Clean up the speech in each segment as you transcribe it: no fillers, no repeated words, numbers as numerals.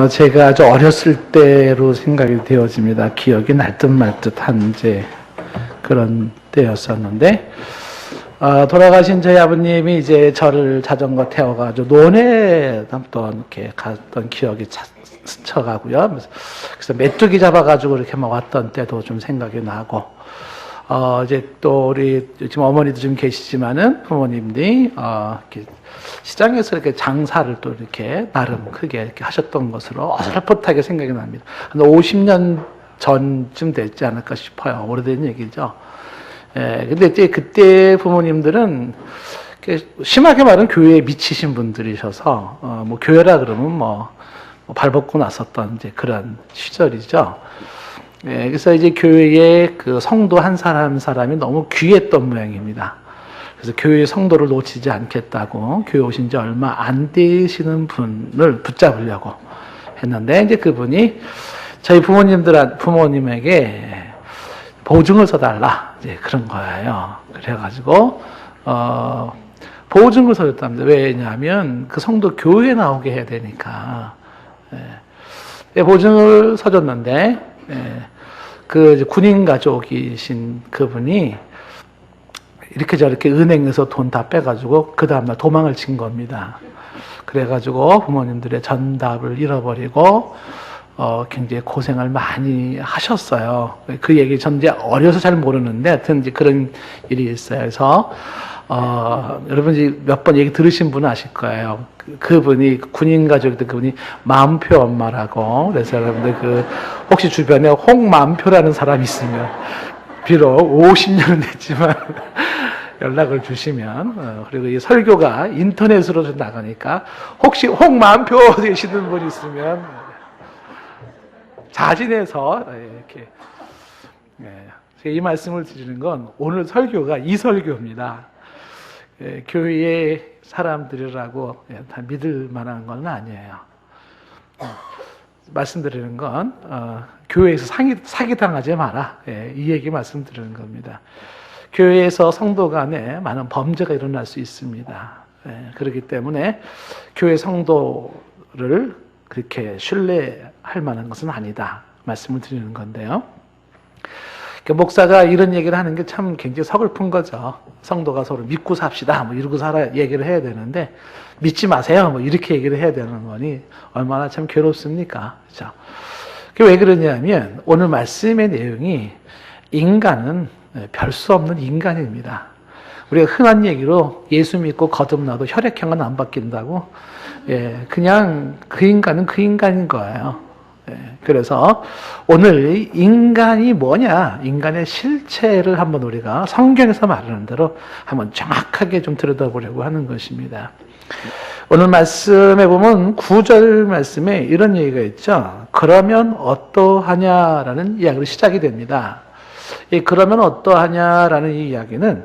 제가 아주 어렸을 때로 생각이 되어집니다. 기억이 날 듯 말 듯한 이제 그런 때였었는데, 돌아가신 저희 아버님이 이제 저를 자전거 태워가지고 논에 또 이렇게 갔던 기억이 스쳐가고요. 그래서 메뚜기 잡아가지고 이렇게 막 왔던 때도 좀 생각이 나고, 이제 또 우리 지금 어머니도 좀 계시지만은 부모님들이 이렇게 시장에서 이렇게 장사를 또 이렇게 나름 크게 이렇게 하셨던 것으로 어설프하게 생각이 납니다. 한 50년 전쯤 됐지 않을까 싶어요. 오래된 얘기죠. 근데 이제 그때 부모님들은 심하게 말하면 교회에 미치신 분들이셔서 뭐 교회라 그러면 뭐 발벗고 나섰던 이제 그런 시절이죠. 그래서 이제 교회에 그 성도 한 사람 한 사람이 너무 귀했던 모양입니다. 그래서 교회 성도를 놓치지 않겠다고 교회 오신 지 얼마 안 되시는 분을 붙잡으려고 했는데, 이제 그분이 저희 부모님에게 보증을 써달라, 이제 그런 거예요. 그래가지고, 보증을 써줬답니다. 왜냐하면 그 성도 교회에 나오게 해야 되니까. 보증을 써줬는데, 그 군인 가족이신 그분이 이렇게 저렇게 은행에서 돈 다 빼가지고 그 다음날 도망을 친 겁니다. 그래가지고 부모님들의 전답을 잃어버리고 굉장히 고생을 많이 하셨어요. 그 얘기 전 이제 어려서 잘 모르는데 하여튼 이제 그런 일이 있어요. 그래서 여러분 이제 몇 번 얘기 들으신 분은 아실 거예요. 그분이 군인 가족이던 그분이 마음표 엄마라고. 그래서 여러분들 혹시 주변에 홍마음표라는 사람이 있으면 비록 50년은 됐지만 연락을 주시면, 그리고 이 설교가 인터넷으로 좀 나가니까 혹시 홍마음표 되시는 분 있으면 자진해서 이렇게 제가 이 말씀을 드리는 건 오늘 설교가 이 설교입니다. 교회의 사람들이라고 다 믿을 만한 건 아니에요. 말씀드리는 건 교회에서 사기당하지 마라, 이 얘기 말씀드리는 겁니다. 교회에서 성도 간에 많은 범죄가 일어날 수 있습니다. 그렇기 때문에 교회 성도를 그렇게 신뢰할 만한 것은 아니다 말씀을 드리는 건데요. 목사가 이런 얘기를 하는 게 참 굉장히 서글픈 거죠. 성도가 서로 믿고 삽시다 뭐 이러고 살아 얘기를 해야 되는데, 믿지 마세요 뭐 이렇게 얘기를 해야 되는 거니 얼마나 참 괴롭습니까? 그렇죠? 그게 왜 그러냐면 오늘 말씀의 내용이 인간은 별 수 없는 인간입니다. 우리가 흔한 얘기로 예수 믿고 거듭나도 혈액형은 안 바뀐다고, 그냥 그 인간은 그 인간인 거예요. 그래서 오늘 인간이 뭐냐, 인간의 실체를 한번 우리가 성경에서 말하는 대로 한번 정확하게 좀 들여다보려고 하는 것입니다. 오늘 말씀에 보면 9절 말씀에 이런 얘기가 있죠. 그러면 어떠하냐라는 이야기로 시작이 됩니다. 이 그러면 어떠하냐라는 이 이야기는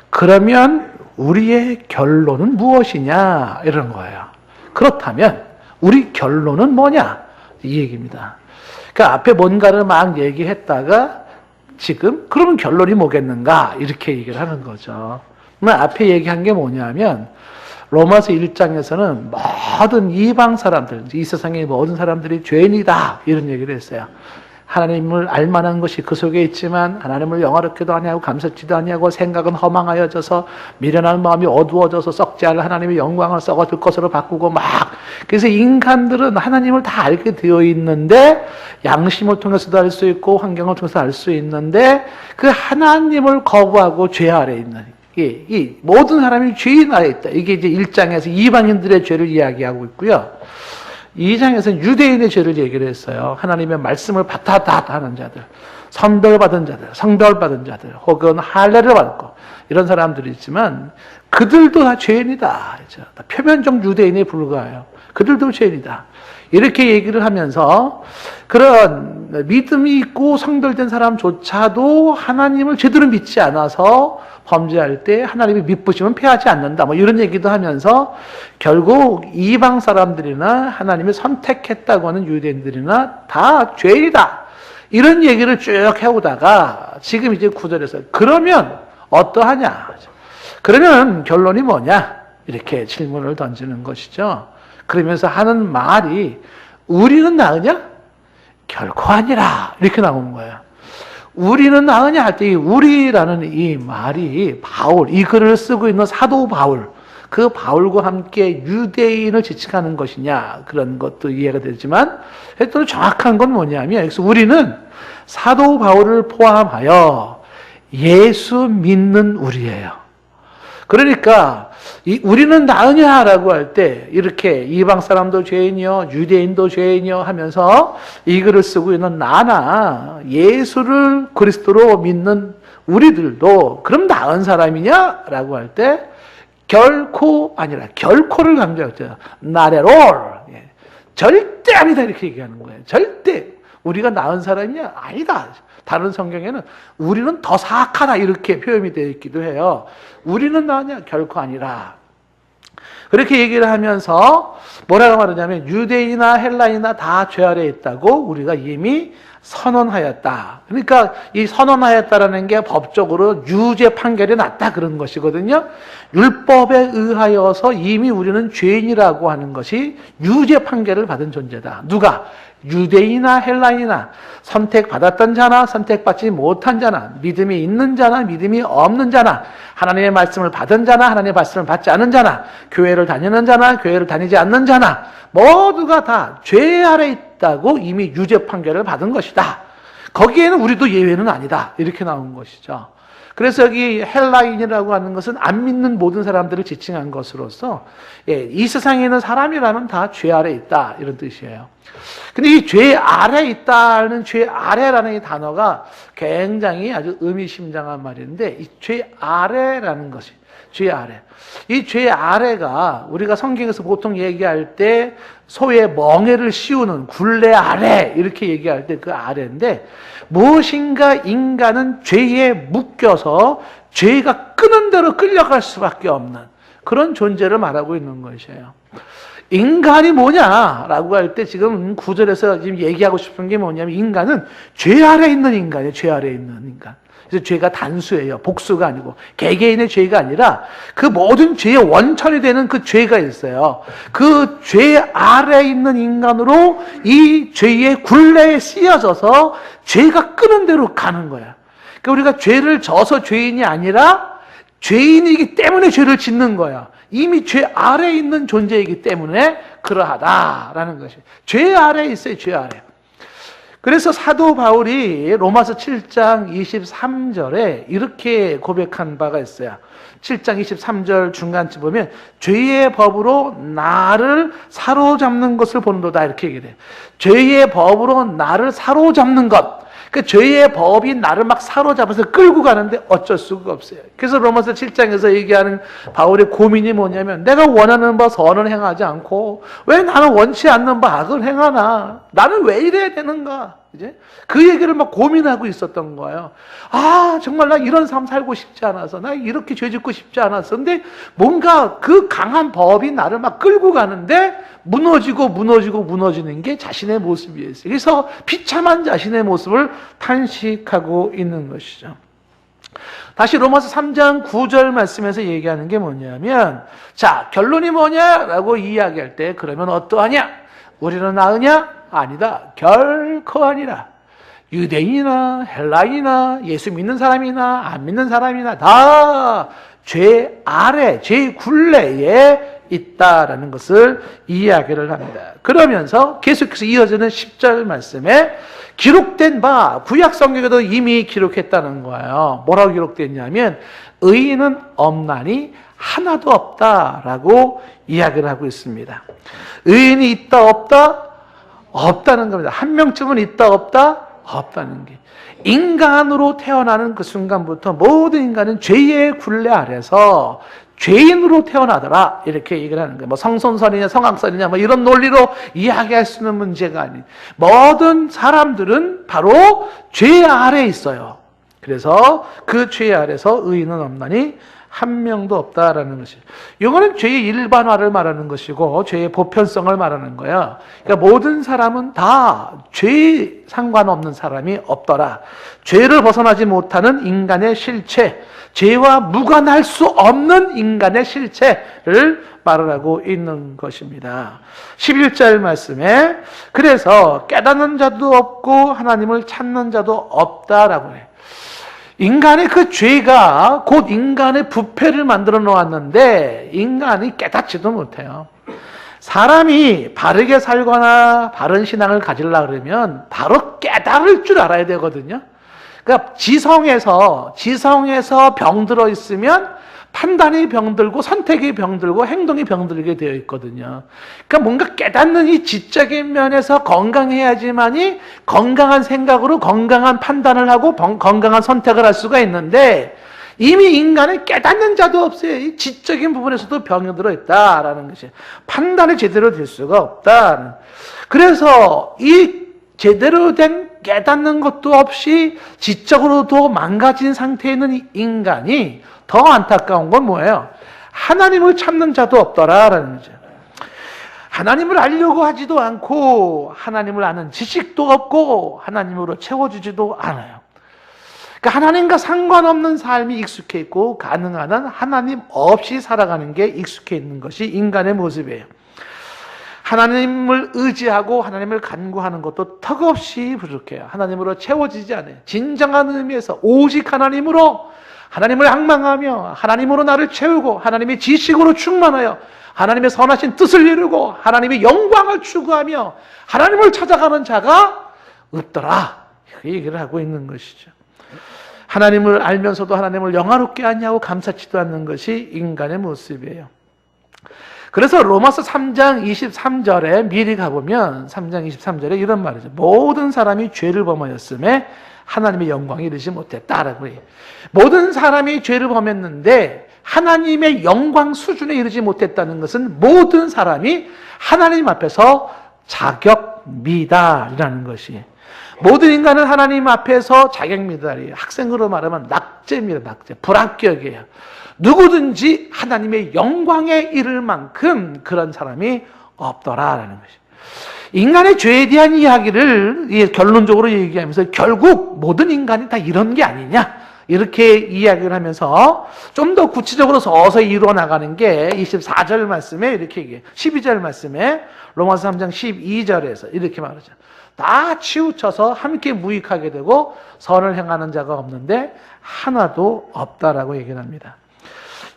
그러면 우리의 결론은 무엇이냐 이런 거예요. 그렇다면 우리 결론은 뭐냐 이 얘기입니다. 그러니까 앞에 뭔가를 막 얘기했다가 지금 그러면 결론이 뭐겠는가 이렇게 얘기를 하는 거죠. 앞에 얘기한 게 뭐냐면 로마서 1장에서는 모든 이방 사람들, 이 세상의 모든 사람들이 죄인이다 이런 얘기를 했어요. 하나님을 알만한 것이 그 속에 있지만 하나님을 영화롭게도 아니하고 감사치도 아니하고 생각은 허망하여져서 미련한 마음이 어두워져서 썩지 않을 하나님의 영광을 썩어질 것으로 바꾸고 막, 그래서 인간들은 하나님을 다 알게 되어 있는데 양심을 통해서도 알 수 있고 환경을 통해서 알 수 있는데 그 하나님을 거부하고 죄 아래 있는 이 모든 사람이 죄인 아래 있다. 이게 이제 1장에서 이방인들의 죄를 이야기하고 있고요. 2장에서는 유대인의 죄를 얘기를 했어요. 하나님의 말씀을 바타다 하는 자들, 선별받은 자들, 성별받은 자들, 혹은 할례를 받고 이런 사람들이 있지만 그들도 다 죄인이다. 다 표면적 유대인에 불과해요. 그들도 죄인이다. 이렇게 얘기를 하면서 그런 믿음이 있고 성별된 사람조차도 하나님을 제대로 믿지 않아서 범죄할 때 하나님이 미쁘시면 패하지 않는다. 뭐 이런 얘기도 하면서 결국 이방 사람들이나 하나님이 선택했다고 하는 유대인들이나 다 죄인이다. 이런 얘기를 쭉 해오다가 지금 이제 9절에서 그러면 어떠하냐? 그러면 결론이 뭐냐? 이렇게 질문을 던지는 것이죠. 그러면서 하는 말이 우리는 나으냐? 결코 아니라. 이렇게 나오는 거예요. 우리는 나으냐 할 때 이 우리라는 이 말이 바울, 이 글을 쓰고 있는 사도 바울, 그 바울과 함께 유대인을 지칭하는 것이냐, 그런 것도 이해가 되지만, 또 정확한 건 뭐냐면, 그래서 우리는 사도 바울을 포함하여 예수 믿는 우리예요. 그러니까 우리는 나으냐라고 할 때 이렇게 이방 사람도 죄인이요, 유대인도 죄인이요 하면서 이 글을 쓰고 있는 나나 예수를 그리스도로 믿는 우리들도 그럼 나은 사람이냐라고 할 때 결코 아니라, 결코를 강조하죠. Not at all. 절대 아니다 이렇게 얘기하는 거예요. 절대. 우리가 나은 사람이냐? 아니다. 다른 성경에는 우리는 더 사악하다 이렇게 표현이 되어 있기도 해요. 우리는 나으냐? 결코 아니라. 그렇게 얘기를 하면서 뭐라고 말하냐면 유대인이나 헬라인이나 다 죄 아래에 있다고 우리가 이미 선언하였다. 그러니까 이 선언하였다라는 게 법적으로 유죄 판결이 났다 그런 것이거든요. 율법에 의하여서 이미 우리는 죄인이라고 하는 것이 유죄 판결을 받은 존재다. 누가? 유대인이나 헬라인이나 선택받았던 자나 선택받지 못한 자나 믿음이 있는 자나 믿음이 없는 자나 하나님의 말씀을 받은 자나 하나님의 말씀을 받지 않은 자나 교회를 다니는 자나 교회를 다니지 않는 자나 모두가 다 죄 아래 있다고 이미 유죄 판결을 받은 것이다. 거기에는 우리도 예외는 아니다. 이렇게 나온 것이죠. 그래서 여기 헬라인이라고 하는 것은 안 믿는 모든 사람들을 지칭한 것으로서 이 세상에 있는 사람이라면 다 죄 아래 있다 이런 뜻이에요. 근데 이 죄 아래 있다는 죄 아래라는 이 단어가 굉장히 아주 의미심장한 말인데 이 죄 아래라는 것이 죄 아래. 이 죄 아래가 우리가 성경에서 보통 얘기할 때 소의 멍에를 씌우는 굴레 아래 이렇게 얘기할 때 그 아래인데 무엇인가 인간은 죄에 묶여서 죄가 끄는 대로 끌려갈 수밖에 없는 그런 존재를 말하고 있는 것이에요. 인간이 뭐냐라고 할 때 지금 구절에서 지금 얘기하고 싶은 게 뭐냐면 인간은 죄 아래 있는 인간이에요. 죄 아래 있는 인간. 그래서 죄가 단수예요. 복수가 아니고 개개인의 죄가 아니라 그 모든 죄의 원천이 되는 그 죄가 있어요. 그 죄 아래 있는 인간으로 이 죄의 굴레에 씌어져서 죄가 끄는 대로 가는 거야. 그러니까 우리가 죄를 져서 죄인이 아니라 죄인이기 때문에 죄를 짓는 거야. 이미 죄 아래에 있는 존재이기 때문에 그러하다라는 것이. 죄 아래에 있어요. 죄 아래. 그래서 사도 바울이 로마서 7장 23절에 이렇게 고백한 바가 있어요. 7장 23절 중간쯤 보면 죄의 법으로 나를 사로잡는 것을 보는도다 이렇게 얘기해요. 죄의 법으로 나를 사로잡는 것. 그 죄의 법이 나를 막 사로잡아서 끌고 가는데 어쩔 수가 없어요. 그래서 로마서 7장에서 얘기하는 바울의 고민이 뭐냐면 내가 원하는 바 선은 행하지 않고 왜 나는 원치 않는 바 악을 행하나? 나는 왜 이래야 되는가? 이제 그 얘기를 막 고민하고 있었던 거예요. 아, 정말 나 이런 삶 살고 싶지 않아서 나 이렇게 죄 짓고 싶지 않았어. 근데 뭔가 그 강한 법이 나를 막 끌고 가는데 무너지는 게 자신의 모습이었어요. 그래서 비참한 자신의 모습을 탄식하고 있는 것이죠. 다시 로마서 3장 9절 말씀에서 얘기하는 게 뭐냐면 자, 결론이 뭐냐라고 이야기할 때 그러면 어떠하냐? 우리는 나으냐? 아니다. 결코 아니라. 유대인이나 헬라인이나 예수 믿는 사람이나 안 믿는 사람이나 다 죄 아래, 죄 굴레에 있다라는 것을 이야기를 합니다. 그러면서 계속해서 이어지는 10절 말씀에 기록된 바 구약 성경에도 이미 기록했다는 거예요. 뭐라고 기록됐냐면 의인은 없나니 하나도 없다라고 이야기를 하고 있습니다. 의인이 있다 없다? 없다는 겁니다. 한 명쯤은 있다 없다? 없다는 게. 인간으로 태어나는 그 순간부터 모든 인간은 죄의 굴레 아래서 죄인으로 태어나더라 이렇게 얘기를 하는 거예요. 뭐 성선설이냐 성악설이냐 뭐 이런 논리로 이야기할 수 있는 문제가 아닌 모든 사람들은 바로 죄 아래에 있어요. 그래서 그 죄 아래서 의인은 없나니 한 명도 없다라는 것이죠. 이거는 죄의 일반화를 말하는 것이고 죄의 보편성을 말하는 거야. 그러니까 모든 사람은 다 죄에 상관없는 사람이 없더라. 죄를 벗어나지 못하는 인간의 실체, 죄와 무관할 수 없는 인간의 실체를 말하고 있는 것입니다. 11절 말씀에 그래서 깨닫는 자도 없고 하나님을 찾는 자도 없다라고 해요. 인간의 그 죄가 곧 인간의 부패를 만들어 놓았는데 인간이 깨닫지도 못해요. 사람이 바르게 살거나 바른 신앙을 가지려고 그러면 바로 깨달을 줄 알아야 되거든요. 그러니까 지성에서 병들어 있으면 판단이 병들고 선택이 병들고 행동이 병들게 되어 있거든요. 그러니까 뭔가 깨닫는 이 지적인 면에서 건강해야지만이 건강한 생각으로 건강한 판단을 하고 건강한 선택을 할 수가 있는데 이미 인간은 깨닫는 자도 없어요. 이 지적인 부분에서도 병이 들어 있다라는 것이 판단이 제대로 될 수가 없다. 그래서 이 제대로 된 깨닫는 것도 없이 지적으로도 망가진 상태에 있는 이 인간이 더 안타까운 건 뭐예요? 하나님을 찾는 자도 없더라라는 거죠. 하나님을 알려고 하지도 않고 하나님을 아는 지식도 없고 하나님으로 채워주지도 않아요. 그러니까 하나님과 상관없는 삶이 익숙해 있고 가능한 한 하나님 없이 살아가는 게 익숙해 있는 것이 인간의 모습이에요. 하나님을 의지하고 하나님을 간구하는 것도 턱없이 부족해요. 하나님으로 채워지지 않아요. 진정한 의미에서 오직 하나님으로 하나님을 앙망하며 하나님으로 나를 채우고 하나님의 지식으로 충만하여 하나님의 선하신 뜻을 이루고 하나님의 영광을 추구하며 하나님을 찾아가는 자가 없더라. 그 얘기를 하고 있는 것이죠. 하나님을 알면서도 하나님을 영화롭게 하냐고 감사치도 않는 것이 인간의 모습이에요. 그래서 로마서 3장 23절에 미리 가보면 3장 23절에 이런 말이죠. 모든 사람이 죄를 범하였음에 하나님의 영광에 이르지 못했다라고 해요. 모든 사람이 죄를 범했는데 하나님의 영광 수준에 이르지 못했다는 것은 모든 사람이 하나님 앞에서 자격미달이라는 것이. 모든 인간은 하나님 앞에서 자격미달이에요. 학생으로 말하면 낙제입니다. 낙제. 불합격이에요. 누구든지 하나님의 영광에 이를 만큼 그런 사람이 없더라라는 것이. 인간의 죄에 대한 이야기를 결론적으로 얘기하면서 결국 모든 인간이 다 이런 게 아니냐 이렇게 이야기를 하면서 좀 더 구체적으로 서서히 이루어 나가는 게 24절 말씀에 이렇게 얘기해요. 12절 말씀에 로마서 3장 12절에서 이렇게 말하죠. 다 치우쳐서 함께 무익하게 되고 선을 행하는 자가 없는데 하나도 없다라고 얘기를 합니다.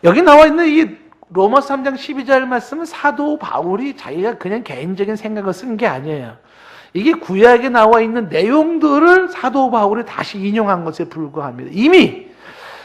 여기 나와 있는 이 로마서 3장 12절 말씀은 사도 바울이 자기가 그냥 개인적인 생각을 쓴 게 아니에요. 이게 구약에 나와 있는 내용들을 사도 바울이 다시 인용한 것에 불과합니다. 이미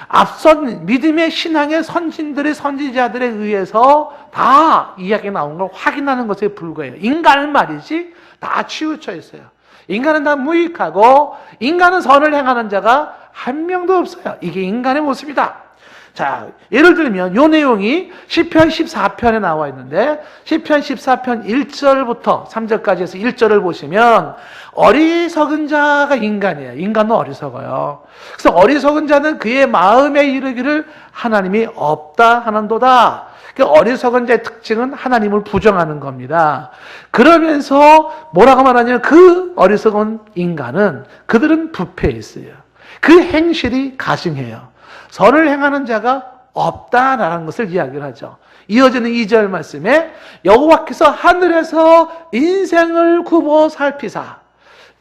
앞선 믿음의 신앙의 선진들의 선지자들에 의해서 다 이야기 나온 걸 확인하는 것에 불과해요. 인간은 말이지 다 치우쳐 있어요. 인간은 다 무익하고 인간은 선을 행하는 자가 한 명도 없어요. 이게 인간의 모습이다. 자, 예를 들면 이 내용이 시편 14편에 나와 있는데 시편 14편 1절부터 3절까지 해서 1절을 보시면 어리석은 자가 인간이에요. 인간은 어리석어요. 그래서 어리석은 자는 그의 마음에 이르기를 하나님이 없다 하는도다. 그 어리석은 자의 특징은 하나님을 부정하는 겁니다. 그러면서 뭐라고 말하냐면 그 어리석은 인간은 그들은 부패해 있어요. 그 행실이 가증해요. 선을 행하는 자가 없다라는 것을 이야기를 하죠. 이어지는 2절 말씀에 여호와께서 하늘에서 인생을 굽어 살피사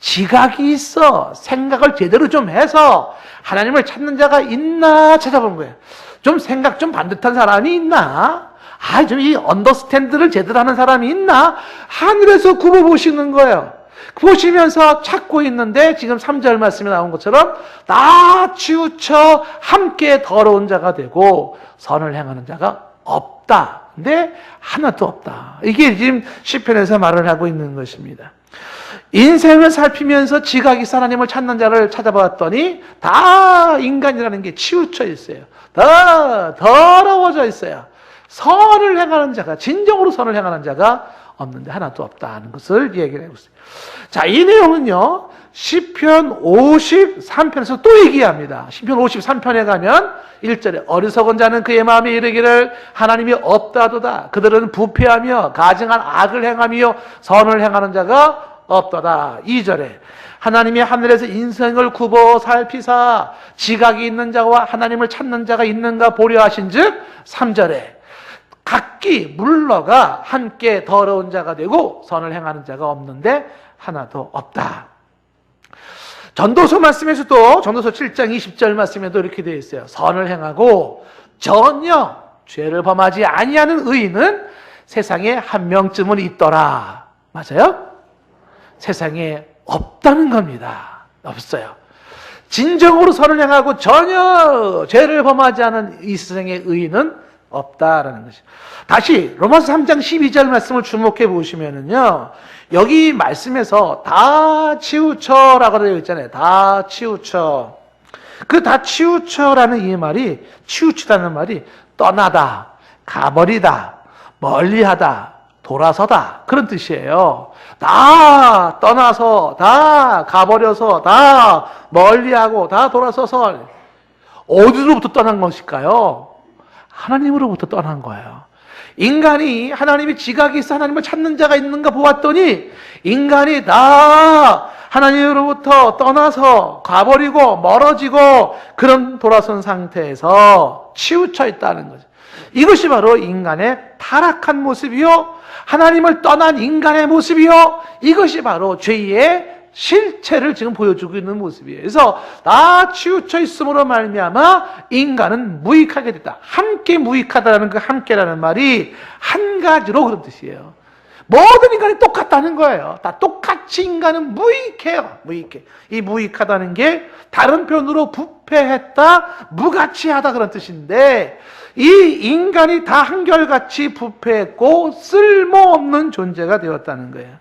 지각이 있어 생각을 제대로 좀 해서 하나님을 찾는 자가 있나 찾아본 거예요. 좀 생각 좀 반듯한 사람이 있나? 좀 이 언더스탠드를 제대로 하는 사람이 있나? 하늘에서 굽어 보시는 거예요. 보시면서 찾고 있는데 지금 3절 말씀에 나온 것처럼 다 치우쳐 함께 더러운 자가 되고 선을 행하는 자가 없다. 근데 하나도 없다. 이게 지금 시편에서 말을 하고 있는 것입니다. 인생을 살피면서 지각이 하나님을 찾는 자를 찾아봤더니 다 인간이라는 게 치우쳐 있어요. 다 더러워져 있어요. 선을 행하는 자가 진정으로 선을 행하는 자가 없는데 하나도 없다는 것을 얘기를 하고 있어요. 자, 이 내용은요, 시편 53편에서 또 얘기합니다. 시편 53편에 가면 1절에 어리석은 자는 그의 마음에 이르기를 하나님이 없다도다. 그들은 부패하며 가증한 악을 행하며 선을 행하는 자가 없도다. 2절에 하나님이 하늘에서 인생을 굽어 살피사 지각이 있는 자와 하나님을 찾는 자가 있는가 보려 하신즉 3절에 각기 물러가 함께 더러운 자가 되고 선을 행하는 자가 없는데 하나도 없다. 전도서 말씀에서도 전도서 7장 20절 말씀에도 이렇게 되어 있어요. 선을 행하고 전혀 죄를 범하지 아니하는 의인은 세상에 한 명쯤은 있더라. 맞아요? 세상에 없다는 겁니다. 없어요. 진정으로 선을 행하고 전혀 죄를 범하지 않은 이 세상의 의인은 없다라는 것이죠. 다시 로마서 3장 12절 말씀을 주목해 보시면은요, 여기 말씀에서 다 치우쳐라고 되어 있잖아요. 다 치우쳐. 그 다 치우쳐라는 이 말이, 치우치다는 말이 떠나다, 가버리다, 멀리하다, 돌아서다, 그런 뜻이에요. 다 떠나서, 다 가버려서, 다 멀리하고, 다 돌아서서 어디로부터 떠난 것일까요? 하나님으로부터 떠난 거예요. 인간이 하나님의 지각이 있어 하나님을 찾는 자가 있는가 보았더니 인간이 다 하나님으로부터 떠나서 가버리고 멀어지고 그런 돌아선 상태에서 치우쳐 있다는 거죠. 이것이 바로 인간의 타락한 모습이요, 하나님을 떠난 인간의 모습이요, 이것이 바로 죄의 실체를 지금 보여주고 있는 모습이에요. 그래서 다 치우쳐 있음으로 말미암아 인간은 무익하게 됐다. 함께 무익하다라는 그 함께라는 말이 한 가지로 그런 뜻이에요. 모든 인간이 똑같다는 거예요. 다 똑같이 인간은 무익해요. 무익해. 이 무익하다는 게 다른 표현으로 부패했다, 무가치하다 그런 뜻인데, 이 인간이 다 한결같이 부패했고 쓸모없는 존재가 되었다는 거예요.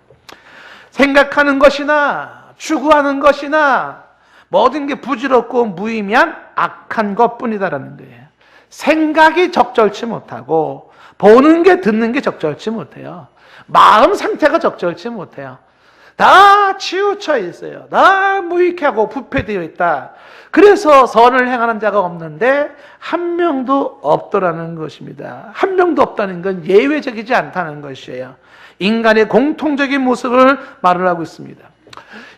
생각하는 것이나 추구하는 것이나 모든 게 부질없고 무의미한 악한 것뿐이다라는 거예요. 생각이 적절치 못하고 보는 게 듣는 게 적절치 못해요. 마음 상태가 적절치 못해요. 다 치우쳐 있어요. 다 무익하고 부패되어 있다. 그래서 선을 행하는 자가 없는데 한 명도 없더라는 것입니다. 한 명도 없다는 건 예외적이지 않다는 것이에요. 인간의 공통적인 모습을 말을 하고 있습니다.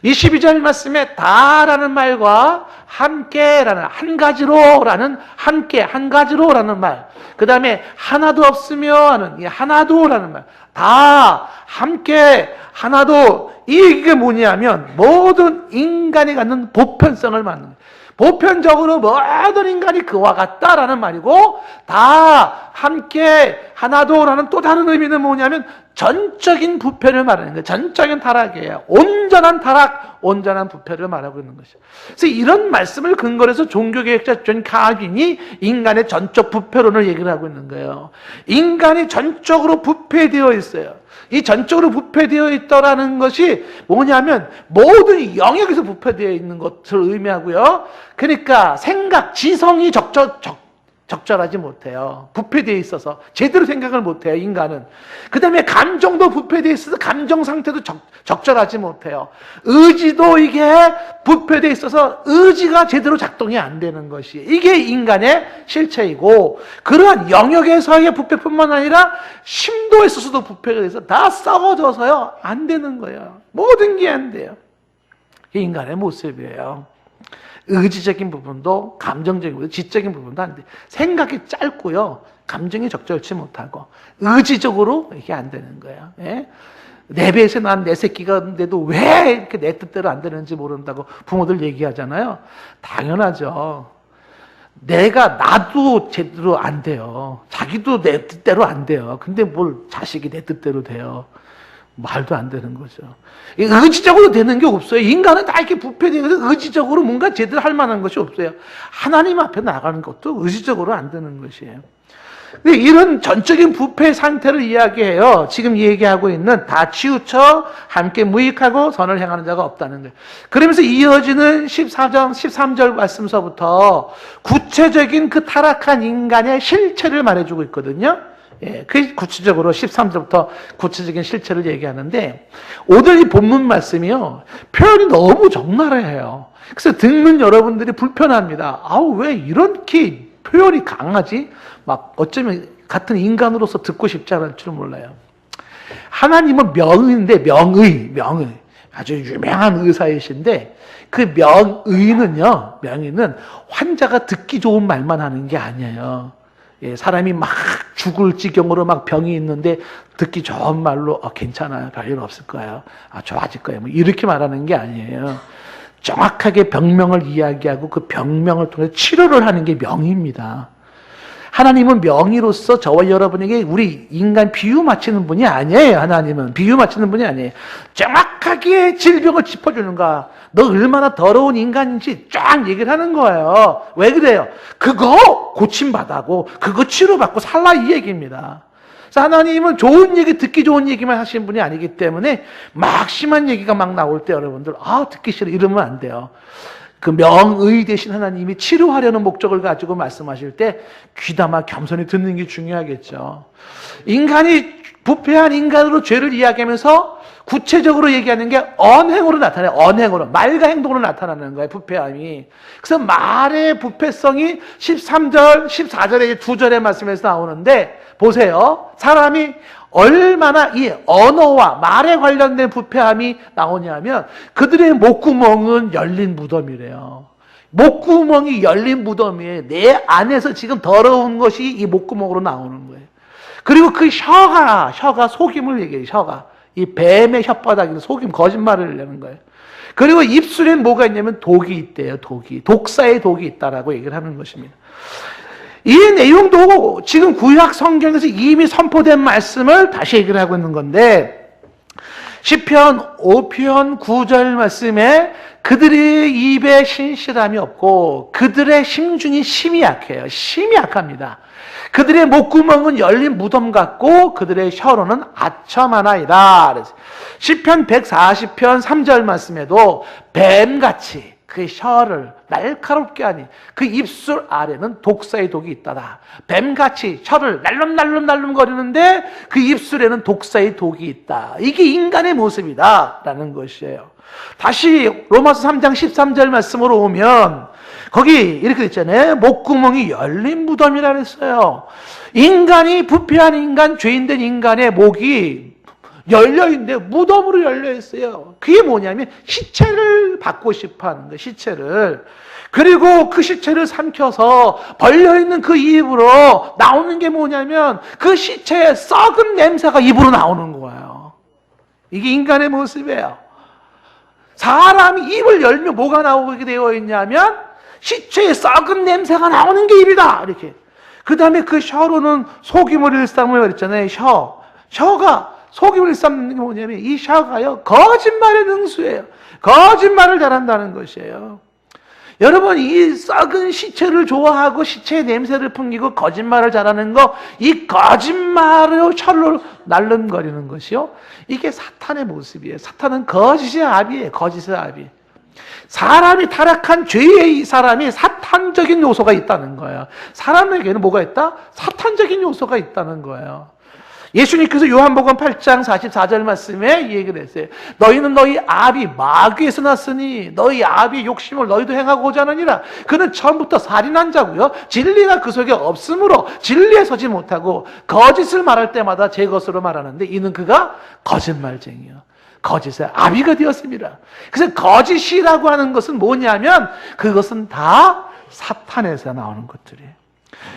이 12절 말씀에 다라는 말과 함께라는, 한 가지로라는, 함께 한 가지로라는 말, 그 다음에 하나도 없으며 하는 이 하나도라는 말, 다 함께 하나도, 이게 뭐냐면 모든 인간이 갖는 보편성을 말하는 거예요. 보편적으로 모든 인간이 그와 같다라는 말이고, 다 함께 하나도라는 또 다른 의미는 뭐냐면 전적인 부패를 말하는 거예요. 전적인 타락이에요. 온전한 타락, 온전한 부패를 말하고 있는 것이죠. 그래서 이런 말씀을 근거로 해서 종교개혁자 존 칼빈이 인간의 전적 부패론을 얘기를 하고 있는 거예요. 인간이 전적으로 부패되어 있어요. 이 전적으로 부패되어 있다라는 것이 뭐냐면 모든 영역에서 부패되어 있는 것을 의미하고요. 그러니까 생각, 지성이 적절하지 못해요. 부패되어 있어서 제대로 생각을 못해요, 인간은. 그 다음에 감정도 부패되어 있어서 감정 상태도 적절하지 못해요. 의지도 이게 부패되어 있어서 의지가 제대로 작동이 안 되는 것이, 이게 인간의 실체이고, 그러한 영역에서의 부패뿐만 아니라 심도에 있어서도 부패가 돼서 다 썩어져서요 안 되는 거예요. 모든 게 안 돼요. 이게 인간의 모습이에요. 의지적인 부분도, 감정적인 부분도, 지적인 부분도 안 돼. 생각이 짧고요, 감정이 적절치 못하고, 의지적으로 이게 안 되는 거예요. 예? 내 배에서 난 내 새끼가인데도 왜 이렇게 내 뜻대로 안 되는지 모른다고 부모들 얘기하잖아요. 당연하죠. 나도 제대로 안 돼요. 자기도 내 뜻대로 안 돼요. 근데 뭘 자식이 내 뜻대로 돼요. 말도 안 되는 거죠. 의지적으로 되는 게 없어요. 인간은 다 이렇게 부패되어서 의지적으로 뭔가 제대로 할 만한 것이 없어요. 하나님 앞에 나가는 것도 의지적으로 안 되는 것이에요. 근데 이런 전적인 부패 상태를 이야기해요. 지금 얘기하고 있는 다 치우쳐 함께 무익하고 선을 행하는 자가 없다는 거예요. 그러면서 이어지는 13절 말씀서부터 구체적인 그 타락한 인간의 실체를 말해주고 있거든요. 예, 그 구체적으로 13절부터 구체적인 실체를 얘기하는데, 오늘 이 본문 말씀이요, 표현이 너무 적나라해요. 그래서 듣는 여러분들이 불편합니다. 아우, 왜 이렇게 표현이 강하지? 막 어쩌면 같은 인간으로서 듣고 싶지 않을 줄 몰라요. 하나님은 명의인데, 명의. 아주 유명한 의사이신데, 그 명의는 환자가 듣기 좋은 말만 하는 게 아니에요. 예, 사람이 막 죽을 지경으로 막 병이 있는데 듣기 좋은 말로 괜찮아요. 별일 없을 거예요. 좋아질 거예요. 뭐 이렇게 말하는 게 아니에요. 정확하게 병명을 이야기하고 그 병명을 통해 치료를 하는 게 명의입니다. 하나님은 명의로서 저와 여러분에게 우리 인간 비유 맞히는 분이 아니에요. 하나님은 비유 맞히는 분이 아니에요. 정확하게 질병을 짚어주는 거야. 너 얼마나 더러운 인간인지 쫙 얘기를 하는 거예요. 왜 그래요? 그거 고침받아고 그거 치료받고 살라 이 얘기입니다. 그래서 하나님은 좋은 얘기, 듣기 좋은 얘기만 하시는 분이 아니기 때문에 막 심한 얘기가 막 나올 때 여러분들 듣기 싫어 이러면 안 돼요. 그 명의 되신 하나님이 치료하려는 목적을 가지고 말씀하실 때 귀담아 겸손히 듣는 게 중요하겠죠. 인간이 부패한 인간으로 죄를 이야기하면서 구체적으로 얘기하는 게 언행으로 나타나요. 언행으로. 말과 행동으로 나타나는 거예요. 부패함이. 그래서 말의 부패성이 13절, 14절의 두 절의 말씀에서 나오는데 보세요. 사람이 얼마나 이 언어와 말에 관련된 부패함이 나오냐면 그들의 목구멍은 열린 무덤이래요. 목구멍이 열린 무덤이에요. 내 안에서 지금 더러운 것이 이 목구멍으로 나오는 거예요. 그리고 그 혀가 속임을 얘기해요. 혀가. 이 뱀의 혓바닥에서 속임, 거짓말을 내는 거예요. 그리고 입술엔 뭐가 있냐면 독이 있대요. 독사의 독이 있다라고 얘기를 하는 것입니다. 이 내용도 지금 구약 성경에서 이미 선포된 말씀을 다시 얘기를 하고 있는 건데, 시편 5편 9절 말씀에 그들의 입에 신실함이 없고 그들의 심중이 심히 약해요. 심히 약합니다. 그들의 목구멍은 열린 무덤 같고 그들의 혀로는 아첨하나이다. 시편 140편 3절 말씀에도 뱀같이 그 혀를 날카롭게 하니 그 입술 아래는 독사의 독이 있다다. 뱀같이 혀를 날름날름 거리는데 그 입술에는 독사의 독이 있다. 이게 인간의 모습이다 라는 것이에요. 다시 로마서 3장 13절 말씀으로 오면 거기 이렇게 있잖아요. 목구멍이 열린 무덤이라 그랬어요. 인간이 부패한 인간, 죄인된 인간의 목이 열려있는데 무덤으로 열려있어요. 그게 뭐냐면 시체를 받고 싶어하는 거예요. 시체를. 그리고 그 시체를 삼켜서 벌려있는 그 입으로 나오는 게 뭐냐면 그 시체의 썩은 냄새가 입으로 나오는 거예요. 이게 인간의 모습이에요. 사람이 입을 열면 뭐가 나오게 되어 있냐면 시체의 썩은 냄새가 나오는 게 입이다. 이렇게. 그 다음에 그 혀로는 속임을 일삼을 그랬잖아요. 혀가 속임을 일삼는 게 뭐냐면 이 혀가요 거짓말의 능수예요. 거짓말을 잘한다는 것이에요. 여러분 이 썩은 시체를 좋아하고 시체의 냄새를 풍기고 거짓말을 잘하는 거, 이 거짓말을 혀로 날름거리는 것이요, 이게 사탄의 모습이에요. 사탄은 거짓의 아비예요. 거짓의 아비. 사람이 타락한 죄의 이 사람이 사탄적인 요소가 있다는 거예요. 사람에게는 뭐가 있다? 사탄적인 요소가 있다는 거예요. 예수님께서 요한복음 8장 44절 말씀에 이 얘기를 했어요. 너희는 너희 아비 마귀에서 났으니 너희 아비의 욕심을 너희도 행하고자 하느니라. 그는 처음부터 살인한 자고요, 진리가 그 속에 없으므로 진리에 서지 못하고 거짓을 말할 때마다 제 것으로 말하는데 이는 그가 거짓말쟁이요, 거짓의 아비가 되었습니다. 그래서 거짓이라고 하는 것은 뭐냐면 그것은 다 사탄에서 나오는 것들이에요.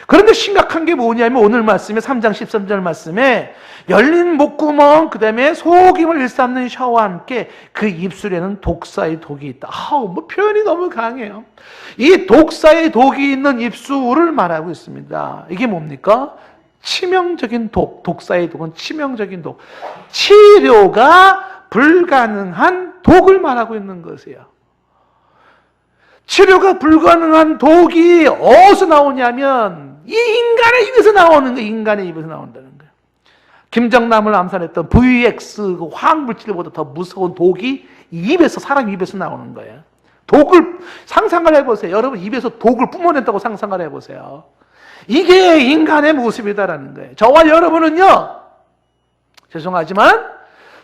그런데 심각한 게 뭐냐면 오늘 말씀에 3장 13절 말씀에 열린 목구멍, 그 다음에 속임을 일삼는 혀와 함께 그 입술에는 독사의 독이 있다. 표현이 너무 강해요. 이 독사의 독이 있는 입술을 말하고 있습니다. 이게 뭡니까? 치명적인 독. 독사의 독은 치명적인 독. 치료가 불가능한 독을 말하고 있는 것이에요. 치료가 불가능한 독이 어디서 나오냐면 이 인간의 입에서 나오는 거예요. 인간의 입에서 나온다는 거예요. 김정남을 암살했던 VX 그 화학물질보다 더 무서운 독이 입에서, 사람 입에서 나오는 거예요. 독을 상상을 해보세요. 여러분 입에서 독을 뿜어낸다고 상상을 해보세요. 이게 인간의 모습이다라는 거예요. 저와 여러분은요, 죄송하지만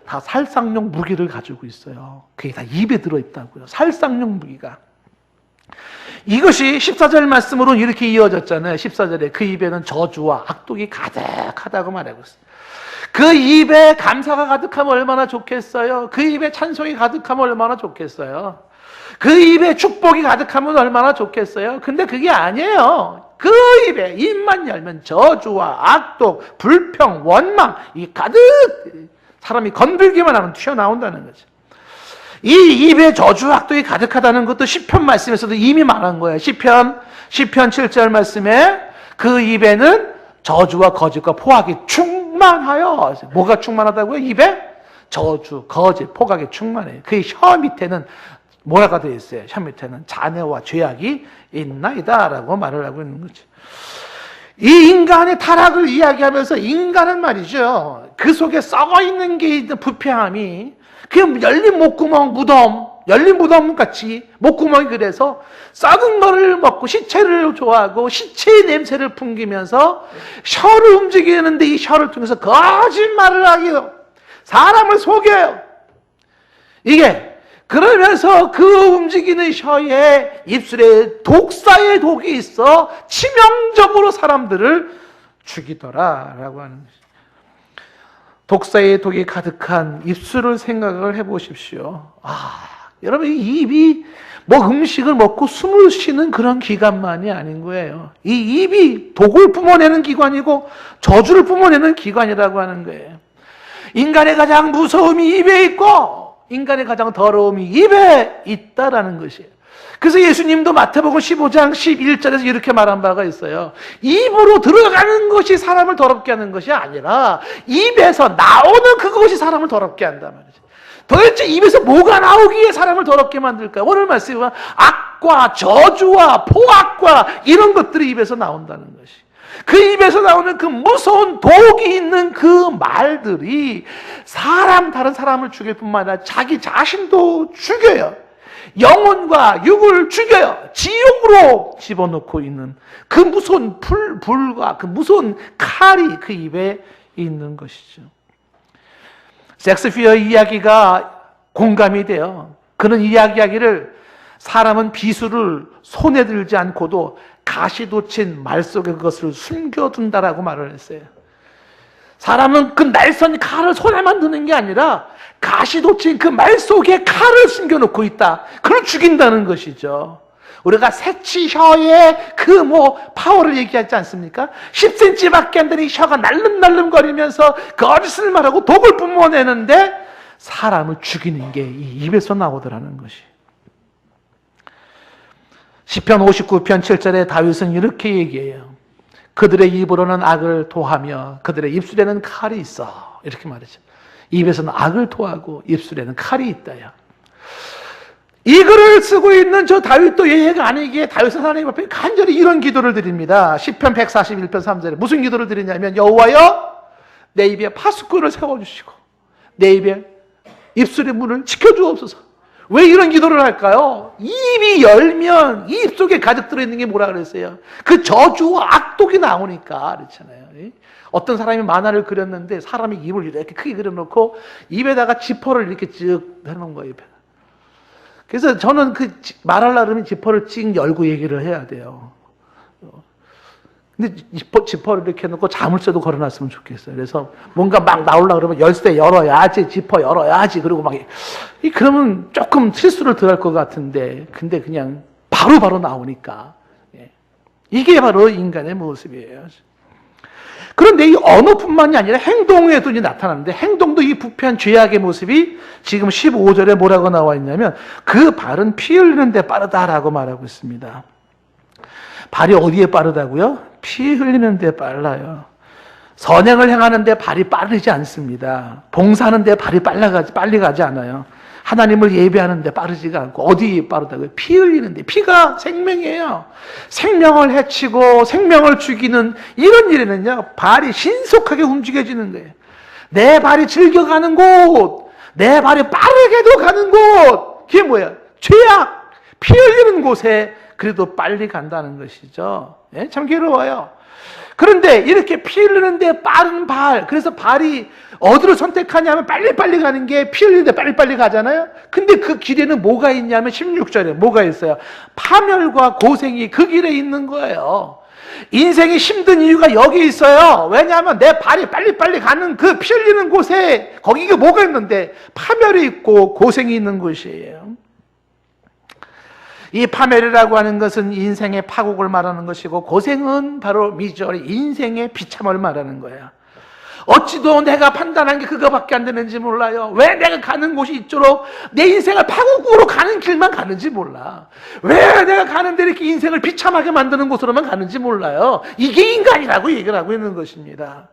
다 살상용 무기를 가지고 있어요. 그게 다 입에 들어있다고요. 살상용 무기가. 이것이 14절 말씀으로 이렇게 이어졌잖아요. 14절에 그 입에는 저주와 악독이 가득하다고 말하고 있어요. 그 입에 감사가 가득하면 얼마나 좋겠어요. 그 입에 찬송이 가득하면 얼마나 좋겠어요. 그 입에 축복이 가득하면 얼마나 좋겠어요. 근데 그게 아니에요. 그 입에 입만 열면 저주와 악독, 불평, 원망 이 가득 사람이 건들기만 하면 튀어나온다는 거죠. 이 입에 저주 악독이 가득하다는 것도 시편 말씀에서도 이미 말한 거예요. 시편 7절 말씀에 그 입에는 저주와 거짓과 포악이 충만하여. 뭐가 충만하다고요? 입에 저주, 거짓, 포악이 충만해요. 그 혀 밑에는 뭐라가 되어 있어요? 혀 밑에는 잔해와 죄악이 있나이다 라고 말을 하고 있는 거죠. 이 인간의 타락을 이야기하면서 인간은 말이죠, 그 속에 썩어있는 게 있는 부패함이 그 열린 목구멍 무덤, 열린 무덤 같이 목구멍이 그래서 썩은 거를 먹고 시체를 좋아하고 시체의 냄새를 풍기면서 혀를 움직이는데 이 혀를 통해서 거짓말을 하기요, 사람을 속여요. 이게 그러면서 그 움직이는 혀에 입술에 독사의 독이 있어 치명적으로 사람들을 죽이더라라고 하는 것이죠. 독사의 독이 가득한 입술을 생각을 해보십시오. 여러분, 이 입이 뭐 음식을 먹고 숨을 쉬는 그런 기관만이 아닌 거예요. 이 입이 독을 뿜어내는 기관이고 저주를 뿜어내는 기관이라고 하는 거예요. 인간의 가장 무서움이 입에 있고 인간의 가장 더러움이 입에 있다라는 것이에요. 그래서 예수님도 마태복음 15장 11절에서 이렇게 말한 바가 있어요. 입으로 들어가는 것이 사람을 더럽게 하는 것이 아니라 입에서 나오는 그것이 사람을 더럽게 한단 말이죠. 도대체 입에서 뭐가 나오기에 사람을 더럽게 만들까요? 오늘 말씀에 보면 악과 저주와 포악과 이런 것들이 입에서 나온다는 것이. 그 입에서 나오는 그 무서운 독이 있는 그 말들이 다른 사람을 죽일 뿐만 아니라 자기 자신도 죽여요. 영혼과 육을 죽여요. 지옥으로 집어넣고 있는 그 무서운 불과 그 무서운 칼이 그 입에 있는 것이죠. 섹스피어 이야기가 공감이 돼요. 그는 이야기하기를 사람은 비수를 손에 들지 않고도 가시 돋친 말 속에 그것을 숨겨둔다라고 말을 했어요. 사람은 그 날선 칼을 손에만 드는 게 아니라 가시 돋친 그 말 속에 칼을 숨겨놓고 있다. 그걸 죽인다는 것이죠. 우리가 새치 혀의 그 파워를 얘기하지 않습니까? 10cm밖에 안 되는 혀가 날름날름거리면서 거짓을 말하고 독을 뿜어내는데 사람을 죽이는 게 이 입에서 나오더라는 것이. 시편 59편 7절에 다윗은 이렇게 얘기해요. 그들의 입으로는 악을 토하며 그들의 입술에는 칼이 있어. 이렇게 말이죠. 입에서는 악을 토하고 입술에는 칼이 있다요. 이 글을 쓰고 있는 저 다윗도 예외가 아니기에 다윗은 하나님 앞에 간절히 이런 기도를 드립니다. 시편 141편 3절에 무슨 기도를 드리냐면 여호와여 내 입에 파수꾼을 세워주시고 내 입에 입술의 문을 지켜주옵소서. 왜 이런 기도를 할까요? 입이 열면 입 속에 가득 들어있는 게 뭐라 그랬어요? 그 저주와 악독이 나오니까 그렇잖아요. 어떤 사람이 만화를 그렸는데 사람이 입을 이렇게 크게 그려놓고 입에다가 지퍼를 이렇게 쭉 해놓은 거예요. 그래서 저는 그 말하려면 지퍼를 찡 열고 얘기를 해야 돼요. 근데 지퍼를 이렇게 해놓고 자물쇠도 걸어놨으면 좋겠어요. 그래서 뭔가 막 나오려고 그러면 열쇠 열어야지, 지퍼 열어야지, 그리고 그러면 조금 실수를 덜 할 것 같은데, 근데 그냥 바로 나오니까. 이게 바로 인간의 모습이에요. 그런데 이 언어뿐만이 아니라 행동에도 나타나는데, 행동도 이 부패한 죄악의 모습이 지금 15절에 뭐라고 나와 있냐면, 그 발은 피 흘리는 데 빠르다라고 말하고 있습니다. 발이 어디에 빠르다고요? 피 흘리는 데 빨라요. 선행을 행하는 데 발이 빠르지 않습니다. 봉사하는 데 발이 빨리 가지 않아요. 하나님을 예배하는 데 빠르지가 않고 어디에 빠르다고요? 피 흘리는 데. 피가 생명이에요. 생명을 해치고 생명을 죽이는 이런 일에는요, 발이 신속하게 움직여지는 거예요. 내 발이 즐겨가는 곳, 내 발이 빠르게도 가는 곳, 그게 뭐야? 죄악, 피 흘리는 곳에 그래도 빨리 간다는 것이죠. 참 괴로워요. 그런데 이렇게 피 흘리는데 빠른 발, 그래서 발이 어디로 선택하냐면 빨리빨리 가는 게 피 흘리는데 빨리빨리 가잖아요. 근데 그 길에는 뭐가 있냐면 16절에 뭐가 있어요? 파멸과 고생이 그 길에 있는 거예요. 인생이 힘든 이유가 여기 있어요. 왜냐하면 내 발이 빨리빨리 가는 그 피 흘리는 곳에 거기가 뭐가 있는데 파멸이 있고 고생이 있는 곳이에요. 이 파멸이라고 하는 것은 인생의 파국을 말하는 것이고, 고생은 바로 미절이 인생의 비참을 말하는 거야. 어찌도 내가 판단한 게 그거밖에 안 되는지 몰라요. 왜 내가 가는 곳이 이쪽으로 내 인생을 파국으로 가는 길만 가는지 몰라. 왜 내가 가는데 이렇게 인생을 비참하게 만드는 곳으로만 가는지 몰라요. 이게 인간이라고 얘기를 하고 있는 것입니다.